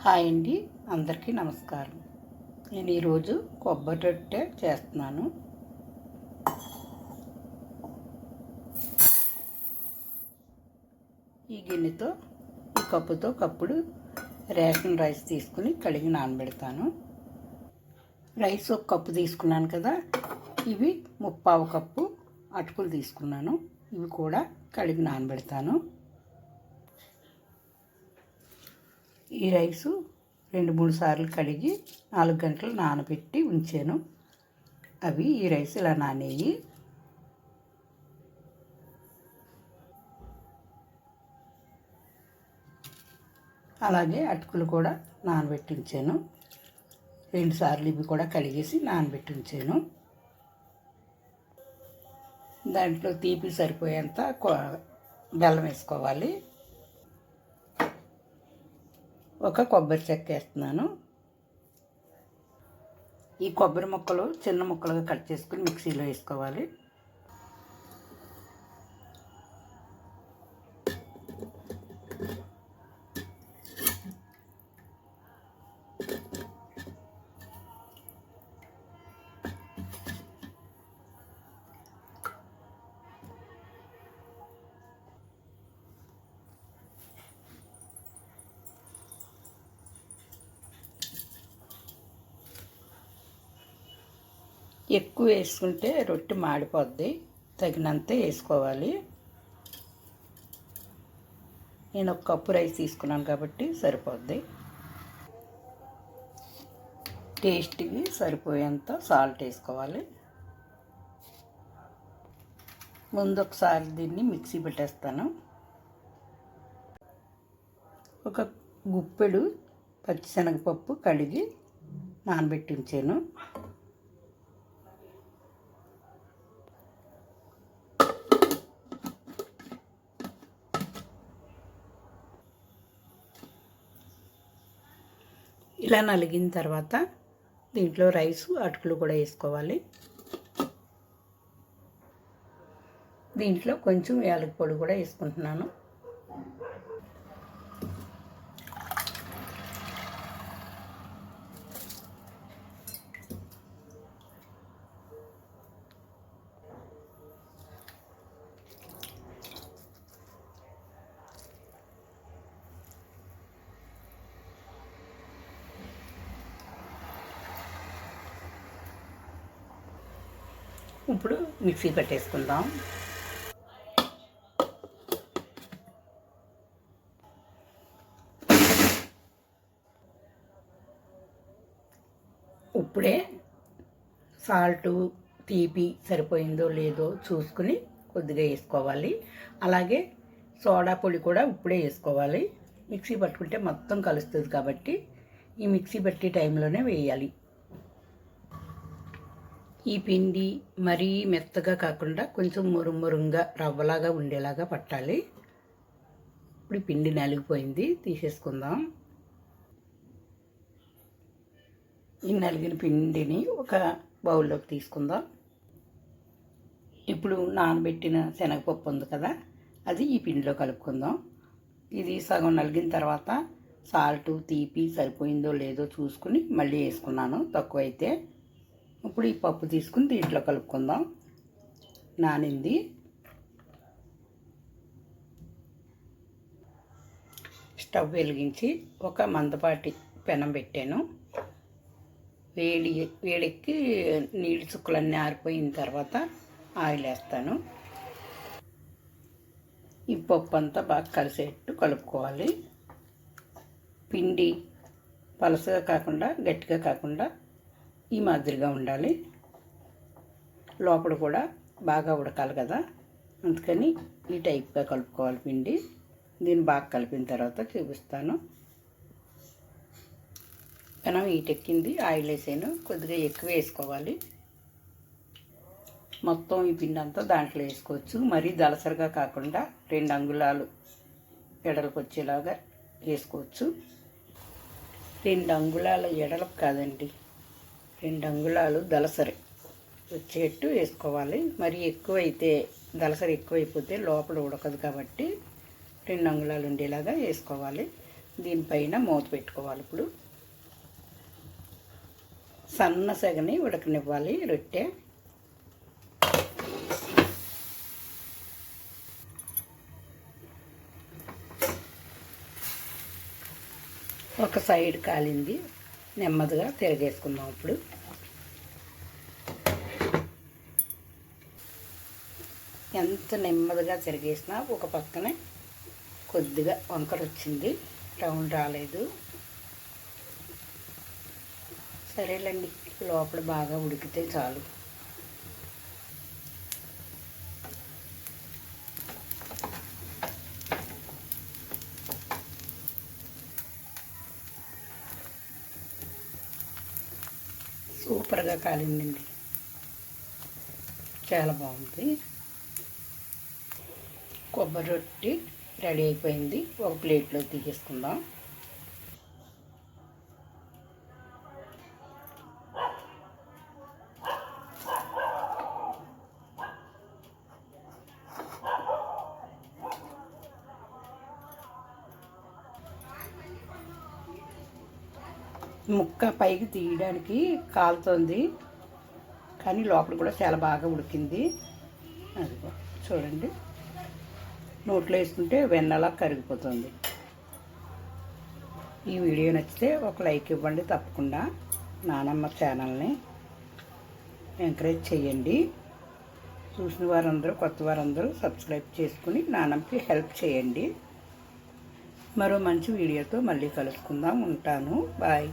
Hi అండి, అందరికీ నమస్కారం. నేను ఈరోజు కొబ్బరి రొట్టె చేస్తున్నాను. ఈ గిన్నెతో ఈ కప్పుతో కప్పుడు రేషన్ రైస్ తీసుకుని కడిగి నానబెడతాను. రైస్ ఒక కప్పు తీసుకున్నాను కదా, ఇవి 3/4 కప్పు అటుకులు తీసుకున్నాను. ఇవి కూడా కడిగి నానబెడతాను. ఈ రైసు 2-3 సార్లు కడిగి 4 గంటలు నానబెట్టి ఉంచాను. అవి ఈ రైస్ ఇలా నానేయి. అలాగే అటుకులు కూడా నానబెట్టి ఉంచాను. 2 సార్లు ఇవి కూడా కడిగేసి నానబెట్టి ఉంచాను. దాంట్లో తీపి సరిపోయేంత బెల్లం వేసుకోవాలి. ఒక కొబ్బరి చెక్క వేస్తున్నాను. ఈ కొబ్బరి ముక్కలు చిన్న ముక్కలుగా కట్ చేసుకుని మిక్సీలో వేసుకోవాలి. ఎక్కువ వేసుకుంటే రొట్టె మాడిపోద్ది, తగినంతే వేసుకోవాలి. నేను 1 కప్పు రైస్ తీసుకున్నాను కాబట్టి సరిపోద్ది. టేస్ట్కి సరిపోయేంత సాల్ట్ వేసుకోవాలి. ముందు ఒకసారి దీన్ని మిక్సీ పెట్టేస్తాను. ఒక గుప్పెడు పచ్చిశనగపప్పు కడిగి నానబెట్టి ఉంచాను. ఇలా నలిగిన తర్వాత దీంట్లో రైసు అటుకులు కూడా వేసుకోవాలి. దీంట్లో కొంచెం యాలకుల పొడి కూడా వేసుకుంటున్నాను. ఇప్పుడు మిక్సీ పెట్టేసుకుందాం. ఇప్పుడే సాల్టు తీపి సరిపోయిందో లేదో చూసుకుని కొద్దిగా వేసుకోవాలి. అలాగే సోడా పొడి కూడా ఇప్పుడే వేసుకోవాలి. మిక్సీ పట్టుకుంటే మొత్తం కలుస్తుంది కాబట్టి ఈ మిక్సీ పట్టే టైంలోనే వేయాలి. ఈ పిండి మరీ మెత్తగా కాకుండా కొంచెం మురుమురుగా రవ్వలాగా ఉండేలాగా పట్టాలి. ఇప్పుడు పిండి నలిగిపోయింది, తీసేసుకుందాం. ఈ నలిగిన పిండిని ఒక బౌల్లోకి తీసుకుందాం. ఇప్పుడు నానబెట్టిన శనగపప్పు ఉంది కదా, అది ఈ పిండిలో కలుపుకుందాం. ఇది సగం నలిగిన తర్వాత సాల్టు తీపి సరిపోయిందో లేదో చూసుకుని మళ్ళీ వేసుకున్నాను, తక్కువైతే. ఇప్పుడు ఈ పప్పు తీసుకుని దీంట్లో కలుపుకుందాం. నానింది. స్టవ్ వెలిగించి ఒక మందపాటి పెనం పెట్టాను. వేడెక్కి నీళ్ళు చుక్కలన్నీ ఆరిపోయిన తర్వాత ఆయిల్ వేస్తాను. ఈ పప్పు అంతా బాగా కలిసేట్టు కలుపుకోవాలి. పిండి పలసగా కాకుండా గట్టిగా కాకుండా ఈ మాదిరిగా ఉండాలి. లోపల కూడా బాగా ఉడకాలి కదా, అందుకని ఈ టైప్గా కలుపుకోవాలి పిండి. దీన్ని బాగా కలిపిన తర్వాత చూపిస్తాను. పెనం ఈటెక్కింది, ఆయిల్ వేసాను. కొద్దిగా ఎక్కువ వేసుకోవాలి. మొత్తం ఈ పిండి అంతా దాంట్లో వేసుకోవచ్చు. మరీ దలసరిగా కాకుండా 2 అంగుళాలు ఎడలకు వచ్చేలాగా వేసుకోవచ్చు. 2 అంగుళాల ఎడలకు కాదండి, 2 అంగుళాలు దలసరి వచ్చేట్టు వేసుకోవాలి. మరి ఎక్కువైతే దలసరి ఎక్కువైపోతే లోపల ఉడకదు కాబట్టి 2 అంగుళాలు ఉండేలాగా వేసుకోవాలి. దీనిపైన మూత పెట్టుకోవాలి. ఇప్పుడు సన్న సెగని ఉడకనివ్వాలి రొట్టె. ఒక సైడ్ కాలింది, నెమ్మదిగా తిరగేసుకుందాం. ఇప్పుడు ఎంత నెమ్మదిగా తిరిగేసినా ఒక పక్కనే కొద్దిగా వంకర వచ్చింది, రౌండ్ రాలేదు. సరేలేండి, లోపల బాగా ఉడికితే చాలు. సూపర్గా కాలిందండి, చాలా బాగుంది. కొబ్బరి రొట్టి రెడీ అయిపోయింది. ఒక ప్లేట్లో తీసేసుకుందాం. ముక్క పైకి తీయడానికి కాలుతోంది, కానీ లోపల కూడా చాలా బాగా ఉడికింది. అదిగో చూడండి, నోట్లో వేసుకుంటే వెన్నలా కరిగిపోతుంది. ఈ వీడియో నచ్చితే ఒక లైక్ ఇవ్వండి. తప్పకుండా నానమ్మ ఛానల్ని ఎంకరేజ్ చేయండి. చూసిన వారందరూ, కొత్త వారందరూ సబ్స్క్రైబ్ చేసుకుని నానమ్మకి హెల్ప్ చేయండి. మరో మంచి వీడియోతో మళ్ళీ కలుసుకుందాం. ఉంటాను. బాయ్.